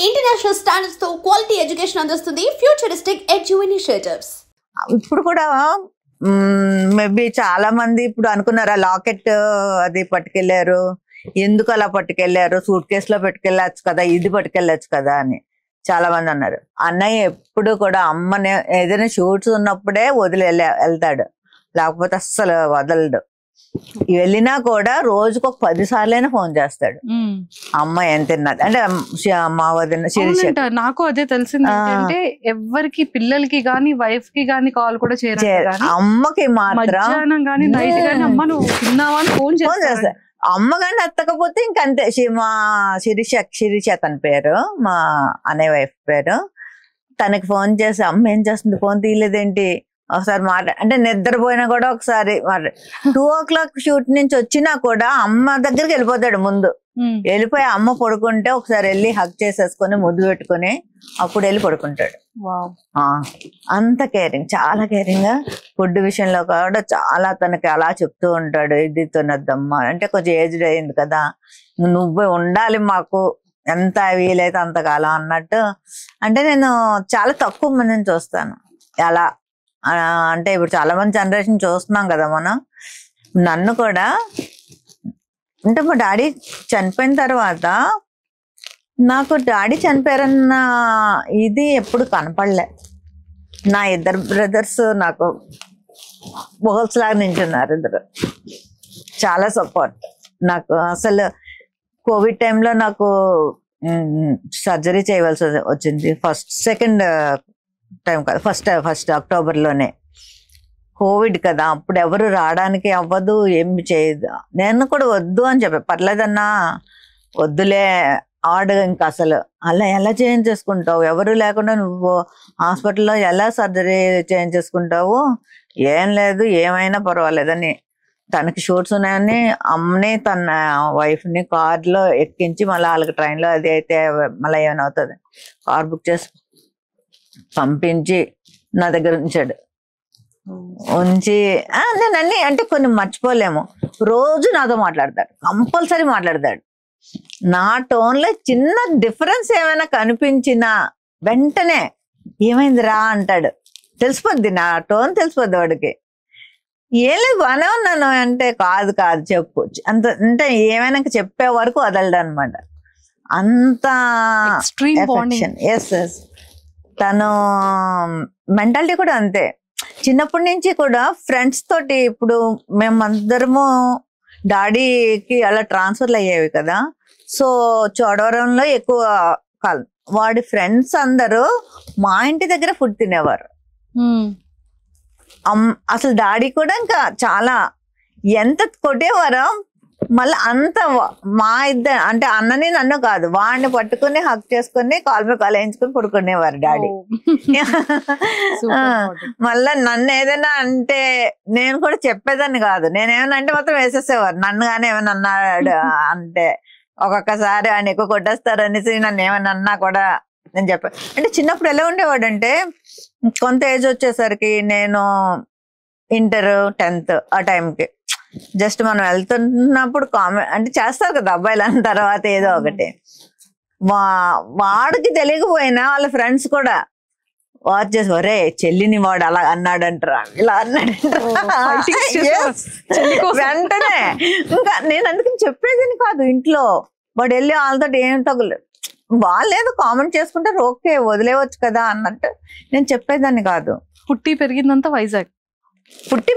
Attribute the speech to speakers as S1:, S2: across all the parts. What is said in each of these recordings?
S1: International standards తో quality education అందిస్తుంది futuristic edu initiatives.
S2: ఇప్పుడు కూడా మేబీ చాలా మంది ఇప్పుడు అనుకున్నారా లాకెట్ అది పట్టుకెళ్లారు, ఎందుకు అలా పట్టుకెళ్లారు, సూట్ కేసులో పెట్టుకెళ్ళచ్చు కదా, ఇది పట్టుకెళ్ళచ్చు కదా అని చాలా మంది అన్నారు. అన్నయ్య ఎప్పుడు కూడా అమ్మని ఏదైనా షూట్స్ ఉన్నప్పుడే వదిలి వెళ్తాడు, లేకపోతే అస్సలు వదలడు. వెళ్ళినా కూడా రోజుకు ఒక 10 సార్లైనా ఫోన్ చేస్తాడు, అమ్మ ఏం తిన్నది అంటే మా వదిన శిరీష.
S3: నాకు అదే తెలిసింది అంటే ఎవరికి పిల్లలకి గానీ వైఫ్ కి గానీ కాల్ కూడా చేయరు,
S2: అమ్మకి మాత్రం
S3: గానీ నైట్ గానీ అమ్మ నువ్వు తిన్నావా అని ఫోన్ చేస్తా.
S2: అమ్మ కానీ ఎత్తకపోతే ఇంకంతే. మా శిరీష తన పేరు, మా అన్నయ్య వైఫ్ పేరు. తనకి ఫోన్ చేసి అమ్మ ఏం చేస్తుంది, ఫోన్ తీయలేదేంటి, ఒకసారి అంటే నిద్రపోయినా కూడా ఒకసారి 2 o'clock షూట్ నుంచి వచ్చినా కూడా అమ్మ దగ్గరికి వెళ్ళిపోతాడు. ముందు వెళ్ళిపోయి అమ్మ పడుకుంటే ఒకసారి వెళ్ళి హగ్ చేసేసుకొని ముద్దు పెట్టుకుని అప్పుడు వెళ్ళి పడుకుంటాడు. అంత కేరింగ్, చాలా కేరింగ్. ఫుడ్ విషయంలో కూడా చాలా తనకి అలా చెప్తూ ఉంటాడు, ఇది తినొద్దమ్మా అంటే కొంచెం ఏజ్డ్ అయింది కదా, నువ్వే ఉండాలి మాకు ఎంత వీలైతే అంతకాలం అన్నట్టు. అంటే నేను చాలా తక్కువ మందిని చూస్తాను అలా. అంటే ఇప్పుడు చాలా మంది జనరేషన్ చూస్తున్నాం కదా మనం. నన్ను కూడా అంటే మా డాడీ చనిపోయిన తర్వాత నాకు డాడీ చనిపోయారన్న ఇది ఎప్పుడు కనపడలే. నా 2 బ్రదర్స్ నాకు బోల్స్ లాగా నించున్నారు, 2 చాలా సపోర్ట్ నాకు. అసలు కోవిడ్ టైంలో నాకు సర్జరీ చేయవలసి వచ్చింది. సెకండ్ టైం కాదు, ఫస్ట్ అక్టోబర్లోనే. కోవిడ్ కదా, అప్పుడు ఎవరు రావడానికి అవ్వదు, ఏమి చేయదు. నేను కూడా వద్దు అని చెప్పా, పర్లేదన్నా వద్దులే ఆడు, ఇంకా అసలు అలా ఎలా చేయించేసుకుంటావు, ఎవరు లేకుండా నువ్వు హాస్పిటల్లో ఎలా సర్జరీ చేయించేసుకుంటావు, ఏం లేదు ఏమైనా పర్వాలేదని. తనకి షూట్స్ ఉన్నాయని అమ్మని తన వైఫ్ని కార్లో ఎక్కించి మళ్ళీ వాళ్ళకి ట్రైన్లో అది అయితే మళ్ళీ ఏమైనా అవుతుంది కార్ బుక్ చేసి పంపించి నా దగ్గర ఉంచాడు. ఉంచి నేను అన్ని అంటే కొన్ని మర్చిపోలేము. రోజు నాతో మాట్లాడతాడు, కంపల్సరీ మాట్లాడతాడు. నా టోన్లో చిన్న డిఫరెన్స్ ఏమైనా కనిపించినా వెంటనే ఏమైంది రా అంటాడు. తెలిసిపోద్ది, నా టోన్ తెలిసిపోద్ది వాడికి. ఏం లేదు బాగానే ఉన్నాను అంటే కాదు చెప్పు అంత, అంటే ఏమైనా చెప్పే వరకు వదలడు అనమాట. అంత ఎస్ తను మెంటాలిటీ కూడా అంతే. చిన్నప్పటి నుంచి కూడా ఫ్రెండ్స్ తోటి, ఇప్పుడు మేమందరము డాడీకి అలా ట్రాన్స్ఫర్లు అయ్యేవి కదా, సో చోడవరంలో ఎక్కువ కాలం. వాడి ఫ్రెండ్స్ అందరూ మా ఇంటి దగ్గర ఫుడ్ తినేవారు. అసలు డాడీ కూడా ఇంకా చాలా ఎంత కొట్టేవారో, మళ్ళీ అంత మా ఇద్దరు అంటే అన్నని నన్ను కాదు, వాడిని పట్టుకుని హక్ చేసుకుని కాల్ మీద కాల్ వేయించుకుని పడుకునేవారు డాడీ. మళ్ళా నన్ను ఏదైనా అంటే నేను కూడా చెప్పేదాన్ని కాదు, నేనేమన్నా అంటే మొత్తం వేసేసేవారు. నన్ను కానీ ఏమైనా అన్నాడు అంటే ఒక్కొక్కసారి ఆయన ఎక్కువ కొట్టేస్తారు అనేసి నన్ను ఏమైనా అన్నా కూడా నేను చెప్పాను. అంటే చిన్నప్పుడు ఎలా ఉండేవాడు అంటే, కొంత ఏజ్ వచ్చేసరికి నేను ఇంటర్ 10th ఆ టైంకి జస్ట్ మనం వెళ్తున్నప్పుడు కామెంట్ అంటే చేస్తారు కదా అబ్బాయిలు, అన్న తర్వాత ఏదో ఒకటి వాడికి తెలియకపోయినా వాళ్ళ ఫ్రెండ్స్ కూడా వాచ్ చేసి, ఒరే చెల్లిని వాడు అలా అన్నాడంటారా, ఇలా అన్నాడంటారా వెంటనే. ఇంకా నేను అందుకని చెప్పేదని కాదు, ఇంట్లో వాడు వెళ్ళి వాళ్ళతో ఏం తగులేదు, వాళ్ళు ఏదో కామెంట్ చేసుకుంటారు, ఓకే వదిలేవచ్చు కదా అన్నట్టు నేను చెప్పేదాన్ని కాదు.
S3: పుట్టి పెరిగిందంతా వైజాగ్.
S2: పుట్టి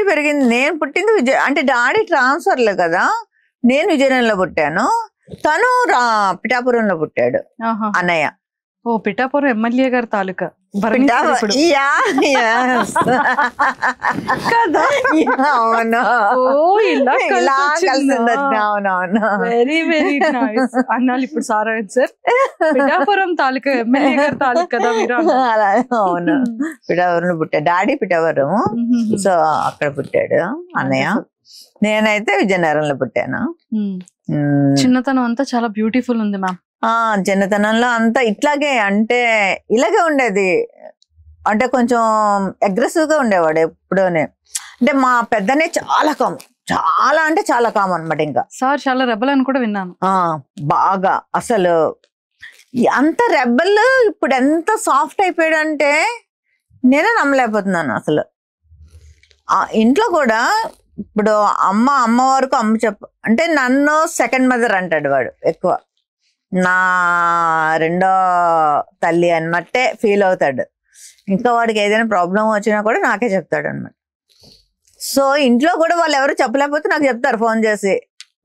S2: పెరిగింది నేను పుట్టింది అంటే డాడీ ట్రాన్స్ఫర్లే కదా, నేను విజయనగరంలో పుట్టాను, తను పిఠాపురంలో పుట్టాడు అన్నయ్య.
S3: ఓ పిఠాపురం ఎమ్మెల్యే గారి తాలూకా. వెరీ వెరీ నైస్ అన్నాళ్ళు. ఇప్పుడు సార్ సార్ పిఠాపురం తాలూకా ఎమ్మెల్యే గారి తాలూకా కదా మీరు?
S2: అవును, పిఠాపురంలో పుట్టాడు డాడీ, పిఠాపురం. సో అక్కడ పుట్టాడు అన్నయ్య. నేనైతే విజయనగరంలో పుట్టాను.
S3: చిన్నతనం అంతా చాలా బ్యూటిఫుల్ ఉంది మ్యామ్.
S2: చిన్నతనంలో అంతా ఇట్లాగే, అంటే ఇలాగే ఉండేది. అంటే కొంచెం అగ్రెసివ్ గా ఉండేవాడు ఎప్పుడూనే. అంటే మా పెద్దనే చాలా చాలా అంటే చాలా కామన్ అనమాట. ఇంకా
S3: సార్ చాలా రెబల్ అని కూడా విన్నాను.
S2: బాగా అసలు అంత రెబ్బల్ ఇప్పుడు ఎంత సాఫ్ట్ అయిపోయాడు అంటే నేనే నమ్మలేకపోతున్నాను అసలు. ఇంట్లో కూడా ఇప్పుడు అమ్మ వరకు అంటే నన్ను సెకండ్ మదర్ అంటాడు వాడు ఎక్కువ, నా రెండో తల్లి అన్నట్టే ఫీల్ అవుతాడు. ఇంకా వాడికి ఏదైనా ప్రాబ్లం వచ్చినా కూడా నాకే చెప్తాడు అనమాట. సో ఇంట్లో కూడా వాళ్ళు ఎవరు చెప్పలేకపోతే నాకు చెప్తారు ఫోన్ చేసి,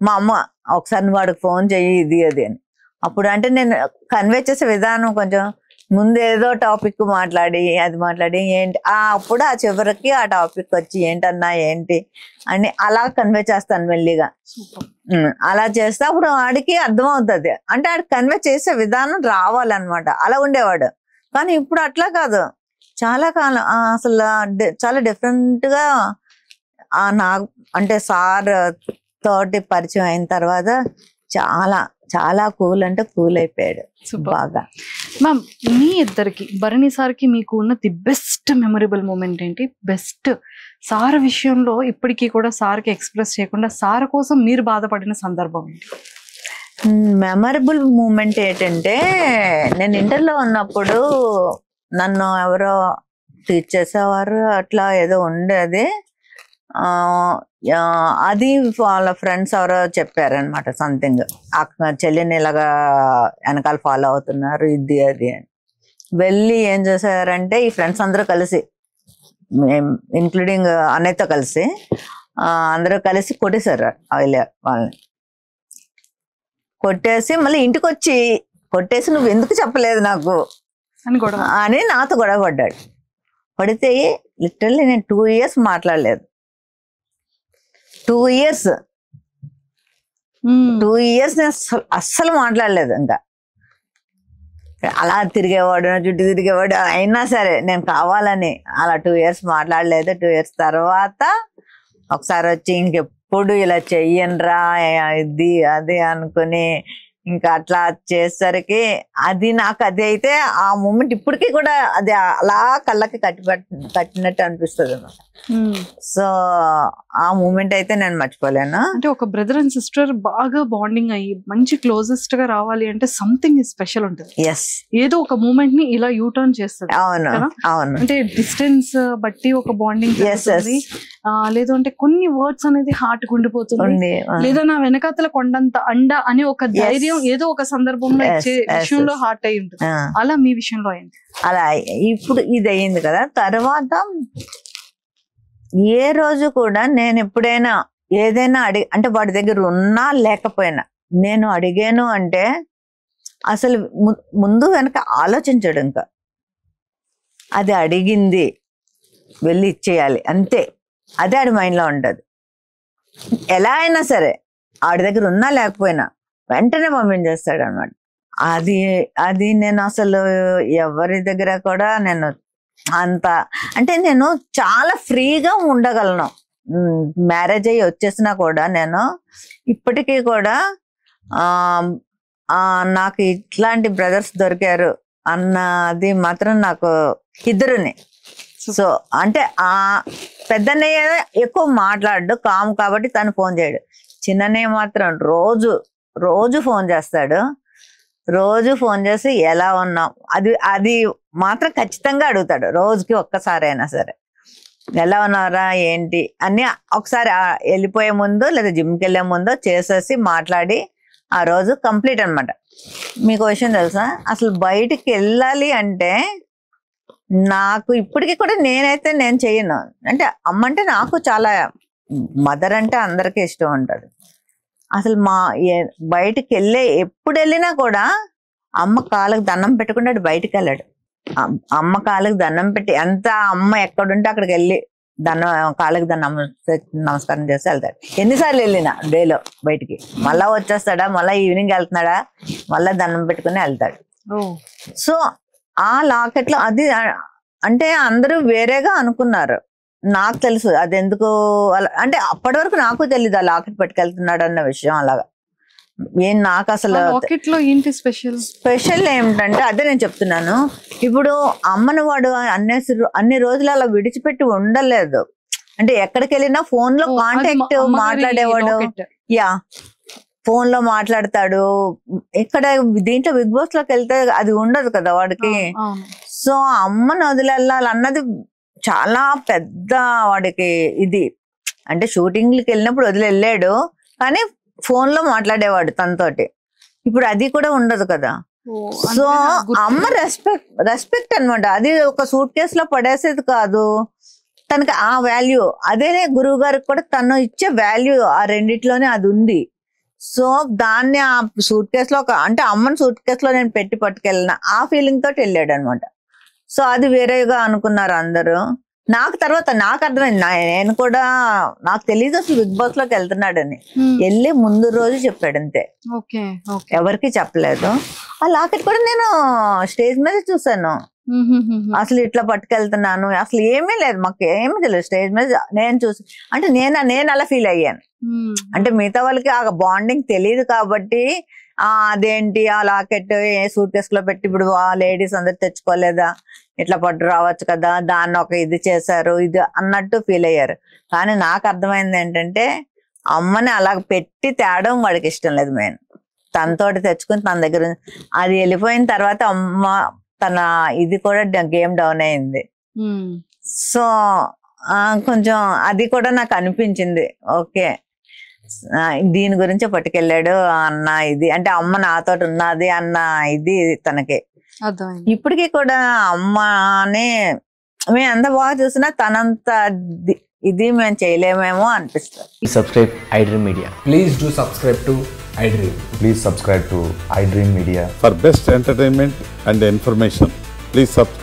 S2: మా అమ్మ ఒకసారి వాడికి ఫోన్ చెయ్యి ఇది అది అని. అప్పుడు అంటే నేను కన్వే చేసే విధానం కొంచెం ముందు ఏదో టాపిక్ మాట్లాడి ఏంటి అప్పుడు ఆ చివరికి ఆ టాపిక్ వచ్చి ఏంటన్నా ఏంటి అని అలా కన్వే చేస్తాను మెల్లిగా. అలా చేస్తే అప్పుడు వాడికి అర్థమవుతుంది. అంటే ఆడికి కన్వే చేసే విధానం రావాలన్నమాట. అలా ఉండేవాడు. కానీ ఇప్పుడు అట్లా కాదు. చాలా కాలం అసలు చాలా డిఫరెంట్ గా నాకు అంటే సార్ తోటి పరిచయం అయిన తర్వాత చాలా చాలా కూల్ అంటే కూల్ అయిపోయాడు బాగా.
S3: మ్యామ్, మీ ఇద్దరికి భరణి సార్కి మీకు ఉన్న ది బెస్ట్ మెమొరబుల్ మూమెంట్ ఏంటి? బెస్ట్ సార్ విషయంలో ఇప్పటికీ కూడా సార్కి ఎక్స్ప్రెస్ చేయకుండా సార్ కోసం మీరు బాధపడిన సందర్భం ఏంటి?
S2: మెమరబుల్ మూమెంట్ ఏంటంటే, నేను ఇంటర్లో ఉన్నప్పుడు నన్ను ఎవరో టీచ్ చేసేవారు, అట్లా ఏదో ఉండేది. అది వాళ్ళ ఫ్రెండ్స్ ఎవరో చెప్పారనమాట సంథింగ్, చెల్లిని ఇలాగా వెనకాల ఫాలో అవుతున్నారు ఇది అది అని. వెళ్ళి ఏం చేశారంటే ఈ ఫ్రెండ్స్ అందరూ కలిసి, ఇంక్లూడింగ్ అన్నయ్యతో కలిసి అందరూ కలిసి కొట్టేశారు వాళ్ళని. కొట్టేసి మళ్ళీ ఇంటికి వచ్చి కొట్టేసి నువ్వు ఎందుకు చెప్పలేదు నాకు అని నాతో గొడవ పడ్డాడు. పడితే లిటరల్లీ నేను 2 years మాట్లాడలేదు. 2 years నేను అస్సలు మాట్లాడలేదు. ఇంకా అలా తిరిగేవాడు, నా చుట్టూ తిరిగేవాడు. అయినా సరే నేను కావాలని అలా 2 years మాట్లాడలేదు. 2 years తర్వాత ఒకసారి వచ్చి ఇంకెప్పుడు ఇలా చెయ్యనరా ఇది అది అనుకుని ఇంకా అట్లా చేసేసరికి అది నాకు అది అయితే ఆ మూమెంట్ ఇప్పటికీ కూడా అది అలా కళ్ళకి కట్టినట్టు అనిపిస్తుంది అన్నమాట. సో ఆ మూమెంట్ అయితే నేను మర్చిపోలేను.
S3: అంటే ఒక బ్రదర్ అండ్ సిస్టర్ బాగా బాండింగ్ అయ్యి మంచి క్లోజెస్ట్ గా రావాలి అంటే సంథింగ్ స్పెషల్ ఉంటుంది. ఏదో ఒక మూమెంట్ ని ఇలా యూటర్న్ చేస్తుంది.
S2: అవును అవును.
S3: అంటే డిస్టెన్స్ బట్టి ఒక బాండింగ్ లేదు అంటే కొన్ని వర్డ్స్ అనేది హార్ట్ గుండిపోతుంది, లేదా నా వెనకాతల కొండంత అండ అనే ఒక ధైర్యం ఏదో ఒక సందర్భంలో ఇచ్చే విషయంలో హార్ట్ అయి ఉంటుంది. అలా మీ విషయంలో అయింది.
S2: అలా ఇప్పుడు ఇది అయింది కదా. తర్వాత ఏ రోజు కూడా నేను ఎప్పుడైనా ఏదైనా అంటే వాడి దగ్గర ఉన్నా లేకపోయినా నేను అడిగాను అంటే అసలు ముందు వెనక ఆలోచించడు. ఇంకా అది అడిగింది వెళ్ళి ఇచ్చేయాలి అంతే, అదే ఆడి మైండ్లో ఉంటుంది. ఎలా అయినా సరే ఆడి దగ్గర ఉన్నా లేకపోయినా వెంటనే పంపించేస్తాడు అనమాట. అది నేను అసలు ఎవరి దగ్గర కూడా నేను అంత అంటే నేను చాలా ఫ్రీగా ఉండగలను. మ్యారేజ్ అయ్యి వచ్చేసినా కూడా నేను ఇప్పటికీ కూడా నాకు ఇట్లాంటి బ్రదర్స్ దొరికారు అన్నది మాత్రం నాకు ఇద్దరుని. సో అంటే పెద్దన్నయ్య ఎక్కువ మాట్లాడు కామ్ కాబట్టి తను ఫోన్ చేయడు. చిన్నన్నయ్య మాత్రం రోజు ఫోన్ చేస్తాడు. రోజు ఫోన్ చేసి ఎలా ఉన్నాం అది మాత్రం ఖచ్చితంగా అడుగుతాడు. రోజుకి ఒక్కసారి అయినా సరే ఎలా ఉన్నారా ఏంటి అన్ని ఒకసారి వెళ్ళిపోయే ముందు లేదా జిమ్కి వెళ్ళే ముందు చేసేసి మాట్లాడి ఆ రోజు కంప్లీట్ అనమాట. మీకు విషయం తెలుసా, అసలు బయటికి వెళ్ళాలి అంటే నాకు ఇప్పటికీ కూడా నేను చెయ్యను. అంటే అమ్మ అంటే నాకు చాలా, మదర్ అంటే అందరికీ ఇష్టం ఉంటుంది. అసలు బయటికి ఎప్పుడు వెళ్ళినా కూడా అమ్మ కాళ్ళకి దండం పెట్టకుండా బయటికి వెళ్ళాడు. అమ్మ కాళ్ళకి దండం పెట్టి ఎంత అమ్మ ఎక్కడుంటే అక్కడికి వెళ్ళి కాళ్ళకి నమస్కారం చేసి వెళ్తాడు. ఎన్నిసార్లు వెళ్ళినా డేలో బయటికి మళ్ళా వచ్చేస్తాడా, మళ్ళీ ఈవినింగ్ వెళ్తున్నాడా, మళ్ళా దండం పెట్టుకుని వెళ్తాడు. సో ఆ లాకెట్లో అది అంటే అందరూ వేరేగా అనుకున్నారు. నాకు తెలుసు అది ఎందుకు అంటే అప్పటి వరకు నాకు తెలీదు ఆ లాకెట్ పట్టుకెళ్తున్నాడు అన్న విషయం. అలాగా నాకు అసలు స్పెషల్ ఏమిటంటే అదే నేను చెప్తున్నాను. ఇప్పుడు అమ్మను వాడు అన్ని రోజులు అలా విడిచిపెట్టి ఉండలేదు. అంటే ఎక్కడికి వెళ్ళినా ఫోన్ లో కాంటాక్ట్ మాట్లాడేవాడు. యా ఫోన్ లో మాట్లాడతాడు. ఇక్కడ దీంట్లో బిగ్ బాస్ లోకి వెళ్తే అది ఉండదు కదా వాడికి. సో అమ్మని వదిలేళ్ళాలన్నది చాలా పెద్ద వాడికి ఇది. అంటే షూటింగ్లకి వెళ్ళినప్పుడు వదిలి వెళ్ళాడు, కానీ ఫోన్ లో మాట్లాడేవాడు తనతోటి. ఇప్పుడు అది కూడా ఉండదు కదా. సో అమ్మ రెస్పెక్ట్ అన్నమాట. అది ఒక సూట్ కేసు లో పడేసేది కాదు, తనకి ఆ వాల్యూ. అదే గురువు గారికి కూడా తను ఇచ్చే వాల్యూ ఆ రెండిట్లోనే అది ఉంది. సో దాన్ని ఆ సూట్ కేసులో అంటే అమ్మని సూట్ కేసులో నేను పెట్టి పట్టుకెళ్ళిన ఆ ఫీలింగ్ తోటి వెళ్ళాడు అనమాట. సో అది వేరేగా అనుకున్నారు అందరూ. నాకు తర్వాత నాకు అర్థమైంది, నేను కూడా నాకు తెలియదు అసలు బిగ్ బాస్ లోకి వెళ్తున్నాడని. వెళ్ళి ముందు రోజు చెప్పాడు అంతే, ఎవరికి చెప్పలేదు. ఆ లాకెట్ కూడా నేను స్టేజ్ మీద చూసాను. అసలు ఇట్లా పట్టుకెళ్తున్నాను అసలు ఏమీ లేదు, మాకు ఏమీ తెలియదు. స్టేజ్ మీద నేను చూసి అంటే నేను అలా ఫీల్ అయ్యాను. అంటే మిగతా వాళ్ళకి ఆ బాండింగ్ తెలియదు కాబట్టి అదేంటి ఆ లాకెట్ ఏ సూట్ కేసు లో పెట్టి ఇప్పుడు ఆ లేడీస్ అందరు తెచ్చుకోలేదా, ఇట్లా పట్టు రావచ్చు కదా, దాన్ని ఒక ఇది చేశారు ఇది అన్నట్టు ఫీల్ అయ్యారు. కానీ నాకు అర్థమైంది ఏంటంటే అమ్మని అలా పెట్టి తేడం వాడికి ఇష్టం లేదు. మెయిన్ తనతోటి తెచ్చుకుని తన దగ్గర అది వెళ్ళిపోయిన తర్వాత అమ్మ తన ఇది కూడా గేమ్ డౌన్ అయింది. సో కొంచెం అది కూడా నాకు అనిపించింది, ఓకే దీని గురించి పట్టుకెళ్ళాడు అన్న ఇది. అంటే అమ్మ నాతో ఉన్నది అన్న ఇది తనకి. ఇప్పటికీ కూడా అమ్మనే మేము ఎంత బాగా చూసినా తనంత ఇది మేము చేయలేమేమో అనిపిస్తుంది.
S4: Subscribe iDream Media.
S5: Please do subscribe to iDream.
S6: Please subscribe to iDream Media.
S7: For best entertainment and information, please subscribe